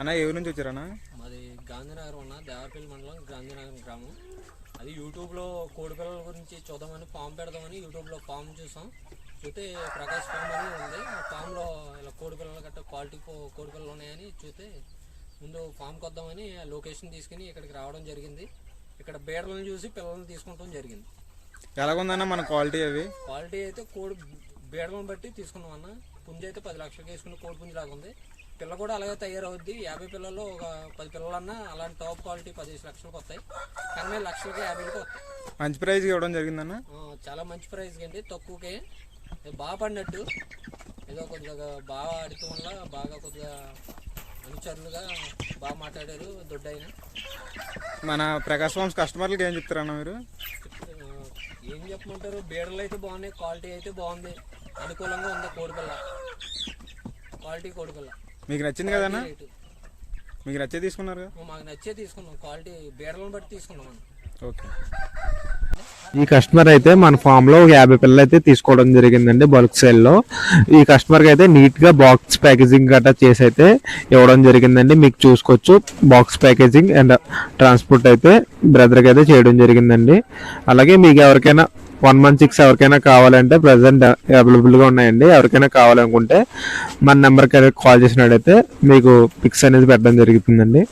అన్న ఎవరి నుంచి వచ్చారన్నా? మాది గాంధీనగర్ ఉన్న దేవరపల్లి మండలం గాంధీనగర్ గ్రామం. అది యూట్యూబ్లో కోడి పిల్లల గురించి చూద్దామని ఫామ్ పెడదామని యూట్యూబ్లో ఫామ్ చూసాం. చూస్తే ప్రకాష్ ఫామ్ అని ఉంది. ఆ ఫామ్లో ఇలా కోడి పిల్లలు గట్రా క్వాలిటీ కోడి పిల్లలు ఉన్నాయని చూస్తే ముందు ఫామ్కి వద్దామని లొకేషన్ తీసుకుని ఇక్కడికి రావడం జరిగింది. ఇక్కడ బీడలను చూసి పిల్లల్ని తీసుకుంటాం జరిగింది. ఎలాగుందన్న మన క్వాలిటీ? అవి క్వాలిటీ అయితే కోడి బీడలను బట్టి తీసుకున్నాం అన్న. పుంజు అయితే 10 లక్షలకి వేసుకున్న కోడి పుంజు లాగా ఉంది. పిల్ల కూడా అలాగే తయారవుద్ది. 50 పిల్లల్లో ఒక 10 పిల్లలన్నా అలాంటి టాప్ క్వాలిటీ 15 లక్షలకు వస్తాయి. కానీ లక్షలకి 50కి వస్తాయి. మంచి ప్రైజ్ ఇవ్వడం జరిగిందన్న. చాలా మంచి ప్రైజ్ అండి, తక్కువకే బాగా పడినట్టు. ఏదో కొద్దిగా బాగా ఆడటం వల్ల బాగా కొద్దిగా అనుచరులుగా బాగా మాట్లాడారు దొడ్డైన. మన ప్రకాశ్ ఫార్మ్స్ కస్టమర్లకి ఏం చెప్తారన్న మీరు? ఏం చెప్పమంటారు, బీడలు అయితే బాగున్నాయి, క్వాలిటీ అయితే బాగుంది, అనుకూలంగా ఉంది. కోడిపిల్ల క్వాలిటీ కోడిపిల్ల మీకు నచ్చింది కదన్నా? మీకు నచ్చే తీసుకున్నారు కదా? మాకు నచ్చే తీసుకున్నాం. క్వాలిటీ బీడలను బట్టి తీసుకున్నాం. ఓకే. ఈ కస్టమర్ అయితే మన ఫామ్ లో 50 పిల్లలు అయితే తీసుకోవడం జరిగిందండి బల్క్ సేల్ లో. ఈ కస్టమర్ కి అయితే నీట్ గా బాక్స్ ప్యాకేజింగ్ గట్రా చేసి అయితే ఇవ్వడం జరిగిందండి. మీకు చూసుకోవచ్చు బాక్స్ ప్యాకేజింగ్ అండ్ ట్రాన్స్పోర్ట్ అయితే బ్రదర్ కి అయితే చేయడం జరిగిందండి. అలాగే మీకు ఎవరికైనా 116 ఎవరికైనా కావాలంటే ప్రజెంట్ అవైలబుల్గా ఉన్నాయండి. ఎవరికైనా కావాలనుకుంటే మన నెంబర్కి కాల్ చేసినట్టయితే మీకు పిక్స్ అనేది పెట్టడం జరుగుతుందండి.